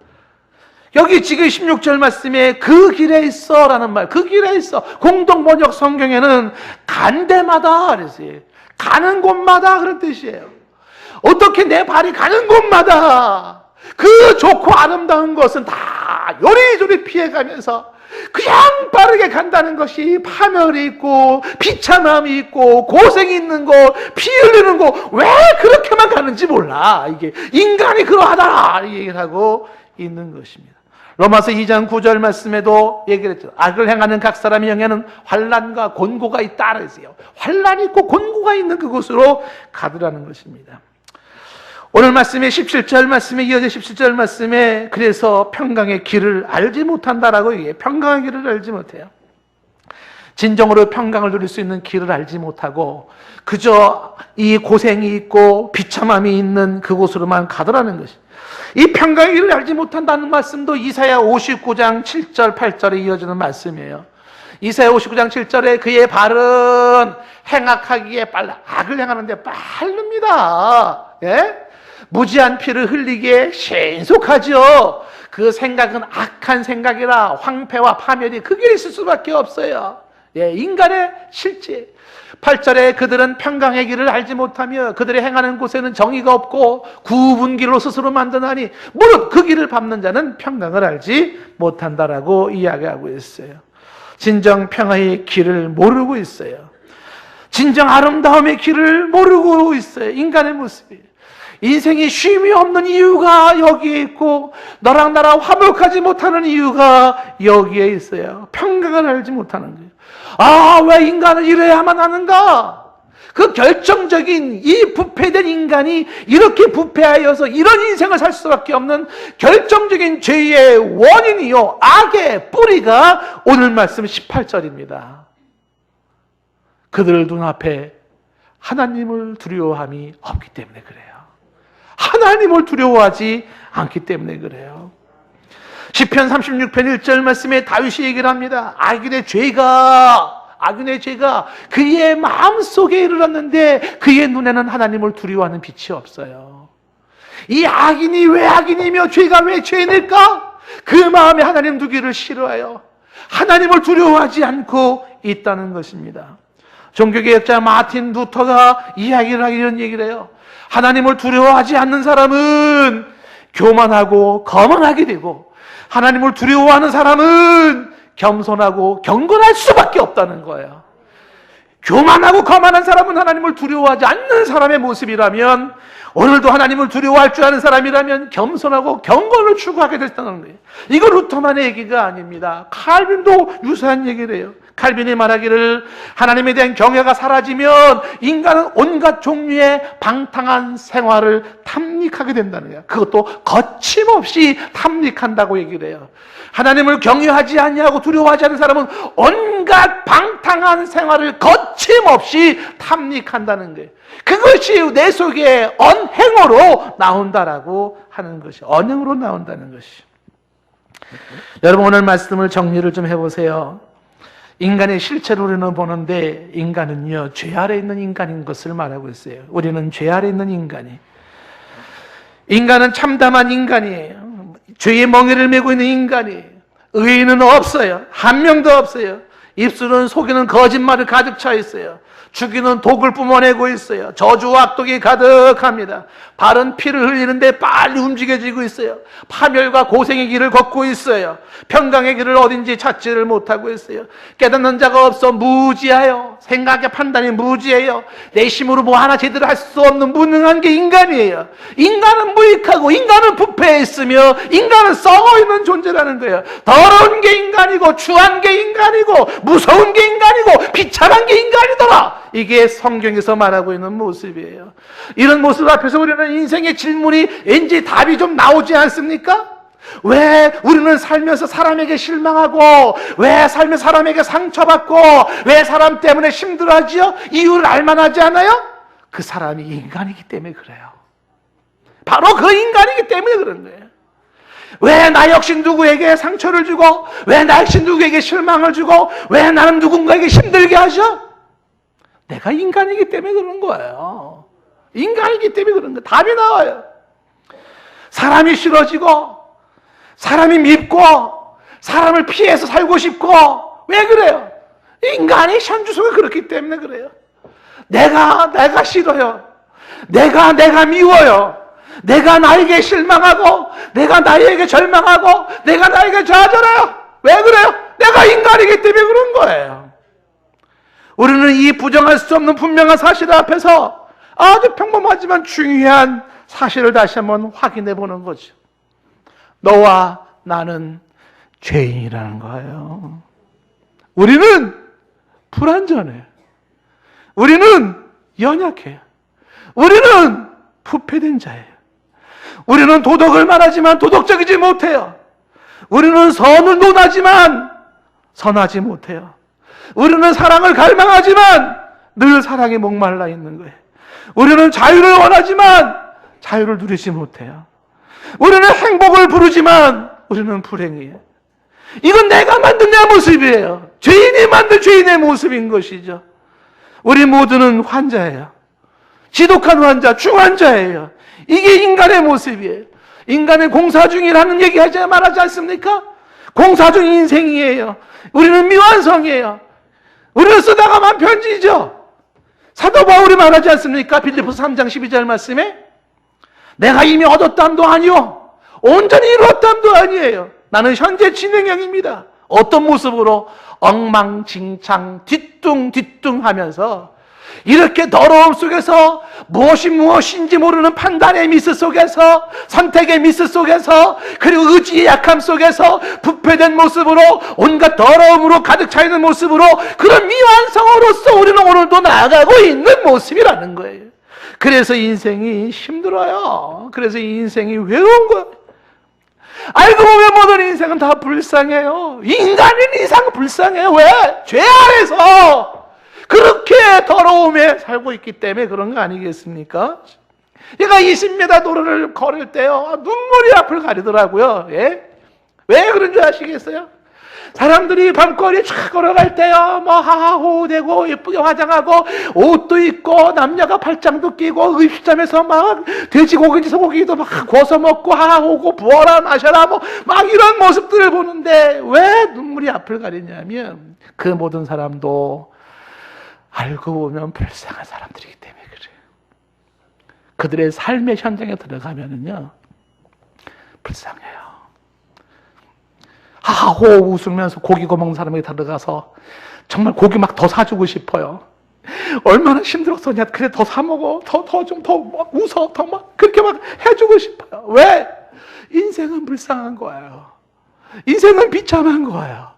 여기 지금 16절 말씀에 그 길에 있어 라는 말, 그 길에 있어. 공동번역 성경에는 간 데마다 그랬어요. 가는 곳마다 그런 뜻이에요. 어떻게 내 발이 가는 곳마다 그 좋고 아름다운 것은 다 요리조리 피해가면서 그냥 빠르게 간다는 것이 파멸이 있고 비참함이 있고 고생이 있는 곳, 피 흘리는 곳, 왜 그렇게만 가는지 몰라. 이게 인간이 그러하다 이 얘기를 하고 있는 것입니다. 로마서 2장 9절 말씀에도 얘기를 했죠. 악을 행하는 각 사람의 영에는 환난과 곤고가 있다 그랬어요. 환난이 있고 곤고가 있는 그곳으로 가더라는 것입니다. 오늘 말씀에 17절 말씀에 이어져 17절 말씀에 그래서 평강의 길을 알지 못한다라고 얘기해요. 평강의 길을 알지 못해요. 진정으로 평강을 누릴 수 있는 길을 알지 못하고 그저 이 고생이 있고 비참함이 있는 그곳으로만 가더라는 것입니다. 이 평강의 길을 알지 못한다는 말씀도 이사야 59장 7절 8절에 이어지는 말씀이에요. 이사야 59장 7절에 그의 발은 행악하기에 빨라. 악을 행하는데 빠릅니다. 예? 무지한 피를 흘리기에 신속하죠. 그 생각은 악한 생각이라 황폐와 파멸이 그 길에 있을 수밖에 없어요. 예, 인간의 실제. 8절에 그들은 평강의 길을 알지 못하며 그들의 행하는 곳에는 정의가 없고 구분길로 스스로 만드나니 무릇 그 길을 밟는 자는 평강을 알지 못한다라고 이야기하고 있어요. 진정 평화의 길을 모르고 있어요. 진정 아름다움의 길을 모르고 있어요. 인간의 모습이. 인생이 쉼이 없는 이유가 여기에 있고 너랑 나랑 화목하지 못하는 이유가 여기에 있어요. 평강을 알지 못하는 거예요. 아, 왜 인간은 이래야만 하는가? 그 결정적인 이 부패된 인간이 이렇게 부패하여서 이런 인생을 살 수밖에 없는 결정적인 죄의 원인이요, 악의 뿌리가 오늘 말씀 18절입니다. 그들 눈앞에 하나님을 두려워함이 없기 때문에 그래요. 하나님을 두려워하지 않기 때문에 그래요. 시편 36편 1절 말씀에 다윗이 얘기를 합니다. 악인의 죄가 그의 마음속에 이르렀는데 그의 눈에는 하나님을 두려워하는 빛이 없어요. 이 악인이 왜 악인이며 죄가 왜 죄인일까? 그 마음에 하나님 두기를 싫어해요. 하나님을 두려워하지 않고 있다는 것입니다. 종교개혁자 마틴 루터가 이야기를 하기 이런 얘기를 해요. 하나님을 두려워하지 않는 사람은 교만하고 거만하게 되고 하나님을 두려워하는 사람은 겸손하고 경건할 수밖에 없다는 거예요. 교만하고 거만한 사람은 하나님을 두려워하지 않는 사람의 모습이라면, 오늘도 하나님을 두려워할 줄 아는 사람이라면 겸손하고 경건을 추구하게 됐다는 거예요. 이거 루터만의 얘기가 아닙니다. 칼빈도 유사한 얘기를 해요. 칼빈이 말하기를 하나님에 대한 경외가 사라지면 인간은 온갖 종류의 방탕한 생활을 탐닉하게 된다는 거예요. 그것도 거침없이 탐닉한다고 얘기를 해요. 하나님을 경외하지 않냐고 두려워하지 않는 사람은 온갖 방탕한 생활을 거침없이 탐닉한다는 거예요. 그것이 내 속에 언행으로 나온다라고 하는 것이, 언행으로 나온다는 것이. 여러분, 오늘 말씀을 정리를 좀 해보세요. 인간의 실체를 우리는 보는데 인간은요, 죄 아래 있는 인간인 것을 말하고 있어요. 우리는 죄 아래 있는 인간이. 인간은 참담한 인간이에요. 죄의 멍에를 메고 있는 인간이에요. 의인은 없어요. 한 명도 없어요. 입술은 속이는 거짓말을 가득 차 있어요. 죽이는 독을 뿜어내고 있어요. 저주와 악독이 가득합니다. 발은 피를 흘리는데 빨리 움직여지고 있어요. 파멸과 고생의 길을 걷고 있어요. 평강의 길을 어딘지 찾지를 못하고 있어요. 깨닫는 자가 없어 무지하여, 생각의 판단이 무지해요. 내 힘으로 뭐 하나 제대로 할 수 없는 무능한 게 인간이에요. 인간은 무익하고 인간은 부패해 있으며 인간은 썩어 있는 존재라는 거예요. 더러운 게 인간이고 추한 게 인간이고 무서운 게 인간이고 비참한 게 인간이더라. 이게 성경에서 말하고 있는 모습이에요. 이런 모습 앞에서 우리는 인생의 질문이 왠지 답이 좀 나오지 않습니까? 왜 우리는 살면서 사람에게 실망하고, 왜 살면서 사람에게 상처받고, 왜 사람 때문에 힘들어하지요? 이유를 알만하지 않아요? 그 사람이 인간이기 때문에 그래요. 바로 그 인간이기 때문에 그런 거예요. 왜 나 역시 누구에게 상처를 주고, 왜 나 역시 누구에게 실망을 주고, 왜 나는 누군가에게 힘들게 하죠? 내가 인간이기 때문에 그런 거예요. 인간이기 때문에 그런 거예요. 답이 나와요. 사람이 싫어지고, 사람이 밉고, 사람을 피해서 살고 싶고, 왜 그래요? 인간의 현주소가 그렇기 때문에 그래요. 내가 싫어요. 내가 미워요. 내가 나에게 실망하고, 내가 나에게 절망하고, 내가 나에게 좌절해요. 왜 그래요? 내가 인간이기 때문에 그런 거예요. 우리는 이 부정할 수 없는 분명한 사실 앞에서 아주 평범하지만 중요한 사실을 다시 한번 확인해 보는 거죠. 너와 나는 죄인이라는 거예요. 우리는 불완전해요. 우리는 연약해요. 우리는 부패된 자예요. 우리는 도덕을 말하지만 도덕적이지 못해요. 우리는 선을 논하지만 선하지 못해요. 우리는 사랑을 갈망하지만 늘 사랑에 목말라 있는 거예요. 우리는 자유를 원하지만 자유를 누리지 못해요. 우리는 행복을 부르지만 우리는 불행이에요. 이건 내가 만든 내 모습이에요. 죄인이 만든 죄인의 모습인 것이죠. 우리 모두는 환자예요. 지독한 환자, 중환자예요. 이게 인간의 모습이에요. 인간은 공사 중이라는 얘기 하지 말하지 않습니까? 공사 중 인생이에요. 우리는 미완성이에요. 우리는 쓰다가만 편지죠. 사도 바울이 말하지 않습니까? 빌립보서 3장 12절 말씀에 내가 이미 얻었담도 아니요 온전히 이루었담도 아니에요. 나는 현재 진행형입니다. 어떤 모습으로? 엉망진창 뒤뚱뒤뚱하면서 이렇게 더러움 속에서 무엇이 무엇인지 모르는 판단의 미스 속에서, 선택의 미스 속에서, 그리고 의지의 약함 속에서 부패된 모습으로, 온갖 더러움으로 가득 차 있는 모습으로, 그런 미완성으로서 우리는 오늘도 나아가고 있는 모습이라는 거예요. 그래서 인생이 힘들어요. 그래서 인생이 외로운 거예요. 알고 보면 모든 인생은 다 불쌍해요. 인간인 이상 불쌍해요. 왜? 죄 아래서 그렇게 더러움에 살고 있기 때문에 그런 거 아니겠습니까? 얘가 20m 도로를 걸을 때요, 눈물이 앞을 가리더라고요. 예? 왜 그런 줄 아시겠어요? 사람들이 밤거리에 쫙 걸어갈 때요, 뭐 하하호호대고 예쁘게 화장하고 옷도 입고 남녀가 팔짱도 끼고 음식점에서 막 돼지고기, 소고기도 막 구워서 먹고 하하호고 부어라 마셔라 뭐 막 이런 모습들을 보는데 왜 눈물이 앞을 가리냐면 그 모든 사람도 알고 보면 불쌍한 사람들이기 때문에 그래요. 그들의 삶의 현장에 들어가면은요, 불쌍해요. 하하호 웃으면서 고기 구워 먹는 사람에게 들어가서 정말 고기 막 더 사주고 싶어요. 얼마나 힘들었었냐. 그래 더 사 먹어. 더 웃어. 더 막 그렇게 막 해주고 싶어요. 왜? 인생은 불쌍한 거예요. 인생은 비참한 거예요.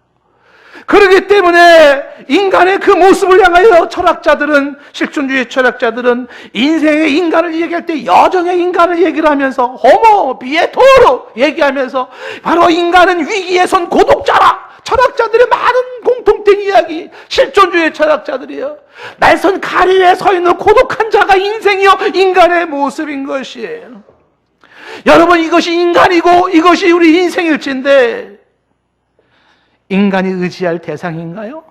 그렇기 때문에 인간의 그 모습을 향하여 철학자들은, 실존주의 철학자들은 인생의 인간을 얘기할 때 여정의 인간을 얘기를 하면서 호모 비에토로 얘기하면서 바로 인간은 위기에 선 고독자라. 철학자들의 많은 공통된 이야기, 실존주의 철학자들이요. 날선 가리에 서 있는 고독한 자가 인생이요, 인간의 모습인 것이에요. 여러분, 이것이 인간이고 이것이 우리 인생일진데 인간이 의지할 대상인가요?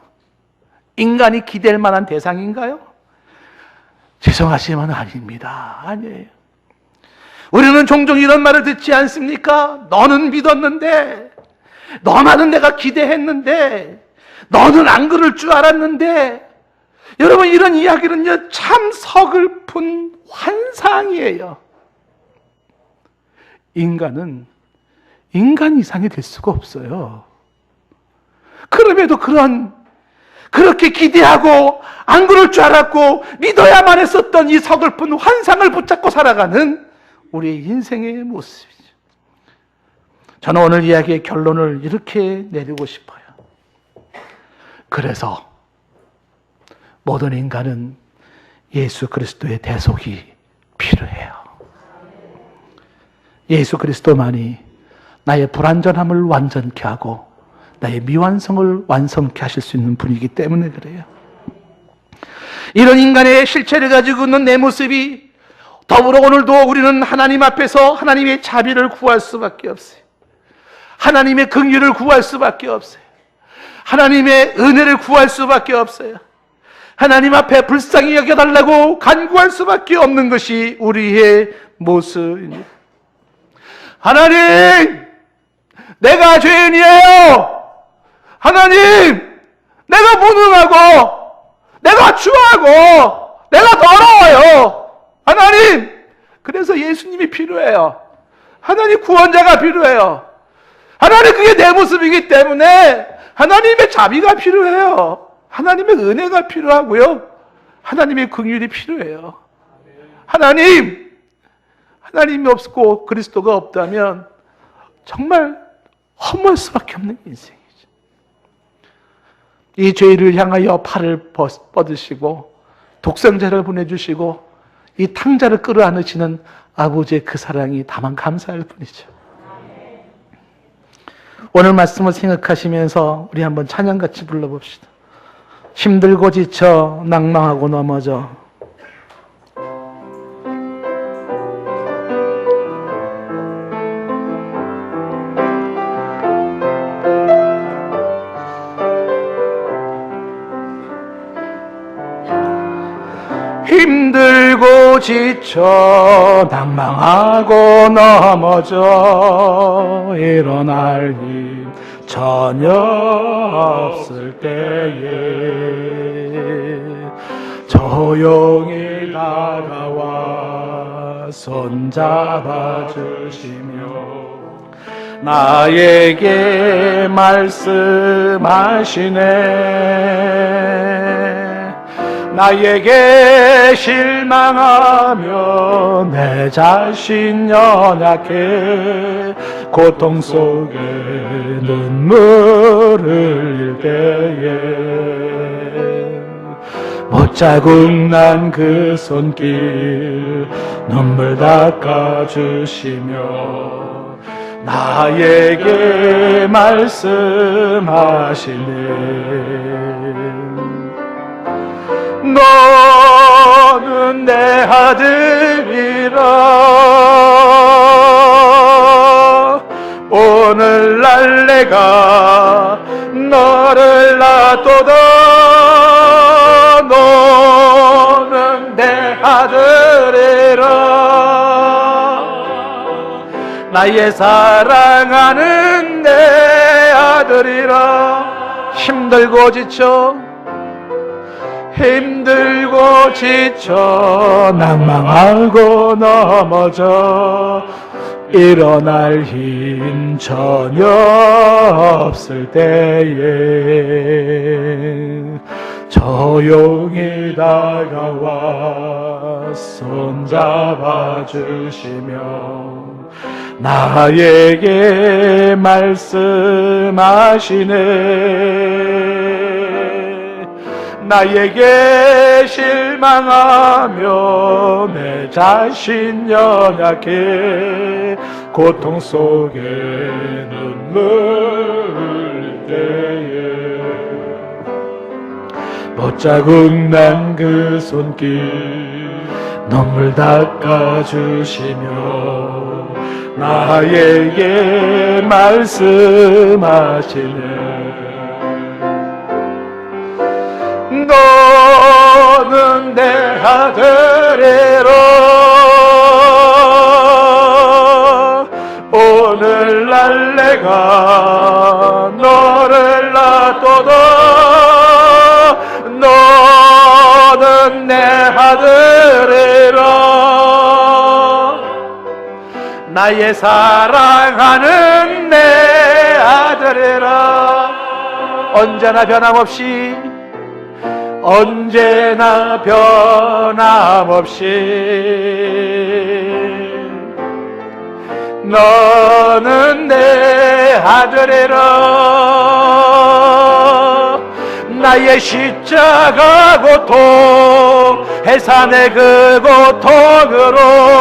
인간이 기댈 만한 대상인가요? 죄송하지만 아닙니다. 아니에요. 우리는 종종 이런 말을 듣지 않습니까? 너는 믿었는데, 너만은 내가 기대했는데, 너는 안 그럴 줄 알았는데, 여러분, 이런 이야기는요, 참 서글픈 환상이에요. 인간은 인간 이상이 될 수가 없어요. 그럼에도 그렇게 기대하고 안 그럴 줄 알았고 믿어야만 했었던 이 서글픈 환상을 붙잡고 살아가는 우리의 인생의 모습이죠. 저는 오늘 이야기의 결론을 이렇게 내리고 싶어요. 그래서 모든 인간은 예수 그리스도의 대속이 필요해요. 예수 그리스도만이 나의 불완전함을 완전케 하고 나의 미완성을 완성케 하실 수 있는 분이기 때문에 그래요. 이런 인간의 실체를 가지고 있는 내 모습이 더불어 오늘도 우리는 하나님 앞에서 하나님의 자비를 구할 수밖에 없어요. 하나님의 긍휼을 구할 수밖에 없어요. 하나님의 은혜를 구할 수밖에 없어요. 하나님 앞에 불쌍히 여겨달라고 간구할 수밖에 없는 것이 우리의 모습입니다. 하나님, 내가 죄인이에요. 하나님, 내가 무능하고 내가 추하고 내가 더러워요. 하나님, 그래서 예수님이 필요해요. 하나님, 구원자가 필요해요. 하나님, 그게 내 모습이기 때문에 하나님의 자비가 필요해요. 하나님의 은혜가 필요하고요. 하나님의 긍휼이 필요해요. 하나님이 없고 그리스도가 없다면 정말 허무할 수밖에 없는 인생이죠. 이 죄를 향하여 팔을 뻗으시고 독생자를 보내주시고 이 탕자를 끌어안으시는 아버지의 그 사랑이 다만 감사할 뿐이죠. 오늘 말씀을 생각하시면서 우리 한번 찬양같이 불러봅시다. 힘들고 지쳐 낭망하고 넘어져 힘들고 지쳐 낭망하고 넘어져 일어날 힘 전혀 없을 때에 조용히 다가와 손잡아 주시며 나에게 말씀하시네. 나에게 실망하며 내 자신 연약해 고통 속에 눈물을 흘릴 때에 못자국 난 그 손길 눈물 닦아주시며 나에게 말씀하시네. 너는 내 아들이라 오늘날 내가 너를 놔둬도 너는 내 아들이라 나의 사랑하는 내 아들이라 힘들고 지쳐 낭망하고 넘어져 일어날 힘 전혀 없을 때에 조용히 다가와 손잡아 주시며 나에게 말씀하시네. 나에게 실망하며 내 자신 연약해 고통 속에 눈물 흘릴 때에 못자국 난 그 손길 눈물 닦아주시며 나에게 말씀하시네. 너는 내 아들이라 오늘날 내가 너를 놔둬도 나의 사랑하는 내 아들이라. 언제나 변함없이, 언제나 변함없이 너는 내 아들이라. 나의 십자가 고통, 해산의 그 고통으로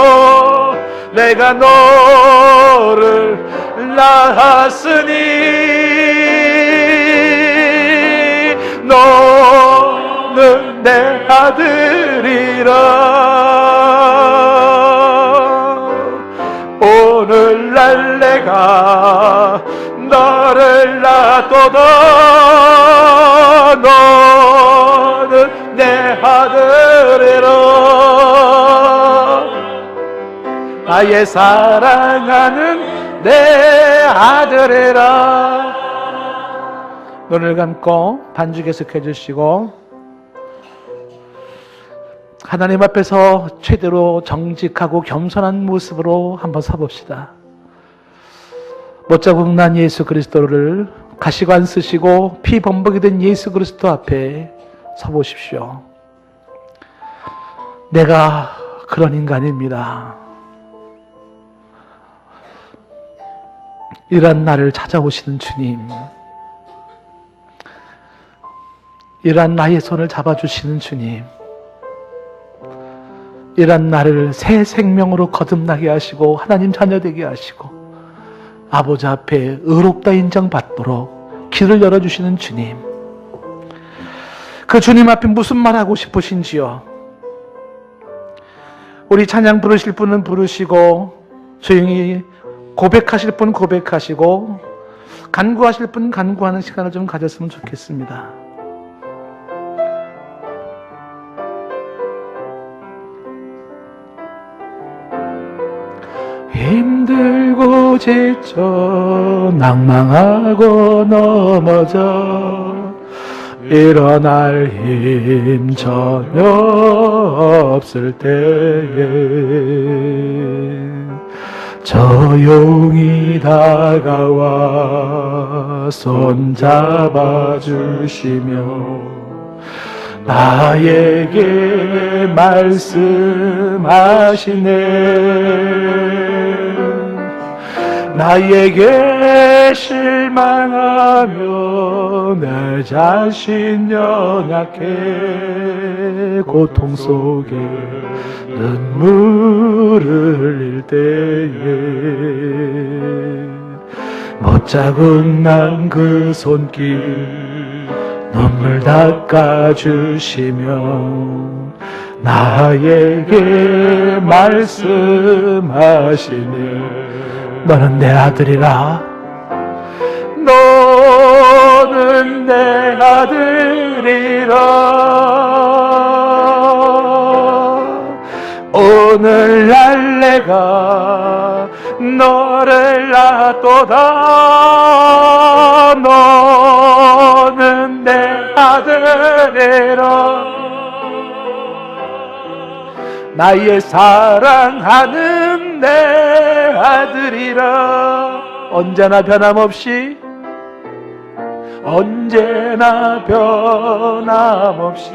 내가 너를 낳았으니 너는 내 아들이라. 오늘날 내가 너를 낳도다. 너는 내 아들이라. 나의 사랑하는 내 아들이라. 눈을 감고 반주 계속해 주시고, 하나님 앞에서 최대로 정직하고 겸손한 모습으로 한번 서봅시다. 못자국 난 예수 그리스도를 가시관 쓰시고 피 범벅이 된 예수 그리스도 앞에 서보십시오. 내가 그런 인간입니다. 이런 나를 찾아오시는 주님, 이런 나의 손을 잡아주시는 주님, 이런 나를 새 생명으로 거듭나게 하시고 하나님 자녀 되게 하시고 아버지 앞에 의롭다 인정받도록 길을 열어주시는 주님, 그 주님 앞에 무슨 말 하고 싶으신지요? 우리 찬양 부르실 분은 부르시고, 조용히 고백하실 분 고백하시고, 간구하실 분 간구하는 시간을 좀 가졌으면 좋겠습니다. 힘들고 지쳐 낭망하고 넘어져 일어날 힘 전혀 없을 때에 조용히 다가와 손잡아 주시며 나에게 말씀하시네. 나에게 실망하며 내 자신 연약해 고통 속에 눈물을 흘릴 때에 못자국 난 그 손길 눈물 닦아주시며 나에게 말씀하시네. 너는 내 아들이라. 너는 내 아들이라. 오늘날 내가 너를 낳도다. 너는 내 아들이라. 나의 사랑하는 내 아들이라. 언제나 변함없이, 언제나 변함없이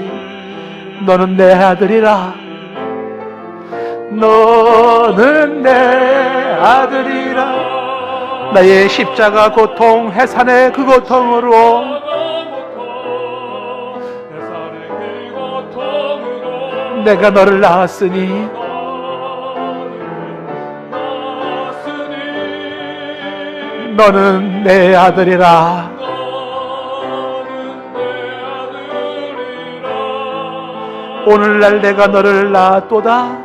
너는 내 아들이라. 너는 내 아들이라. 나의 십자가 고통, 해산의 그 고통으로 내가 너를 낳았으니 너는 내 아들이라. 오늘날 내가 너를 낳았도다.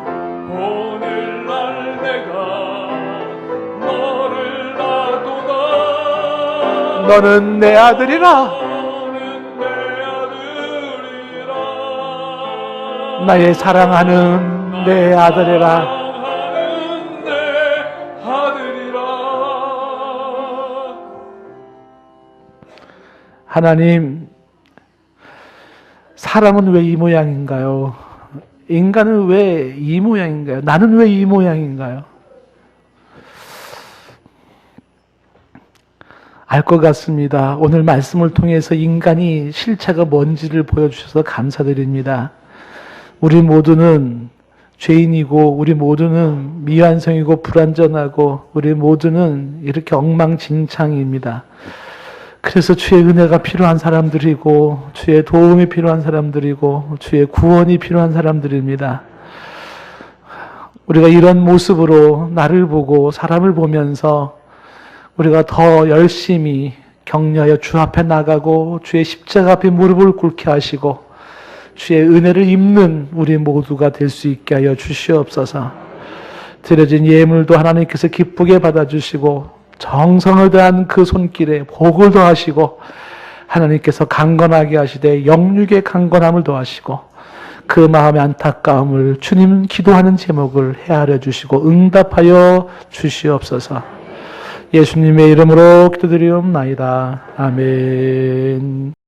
너는 내 아들이라. 나의 사랑하는 내 아들이라. 하나님, 사람은 왜 이 모양인가요? 인간은 왜 이 모양인가요? 나는 왜 이 모양인가요? 알 것 같습니다. 오늘 말씀을 통해서 인간이 실체가 뭔지를 보여주셔서 감사드립니다. 우리 모두는 죄인이고 우리 모두는 미완성이고 불완전하고 우리 모두는 이렇게 엉망진창입니다. 그래서 주의 은혜가 필요한 사람들이고 주의 도움이 필요한 사람들이고 주의 구원이 필요한 사람들입니다. 우리가 이런 모습으로 나를 보고 사람을 보면서 우리가 더 열심히 격려하여 주 앞에 나가고 주의 십자가 앞에 무릎을 꿇게 하시고 주의 은혜를 입는 우리 모두가 될 수 있게 하여 주시옵소서. 드려진 예물도 하나님께서 기쁘게 받아주시고 정성을 다한 그 손길에 복을 더하시고 하나님께서 강건하게 하시되 영육의 강건함을 더하시고 그 마음의 안타까움을 주님 기도하는 제목을 헤아려 주시고 응답하여 주시옵소서. 예수님의 이름으로 기도드리옵나이다. 아멘.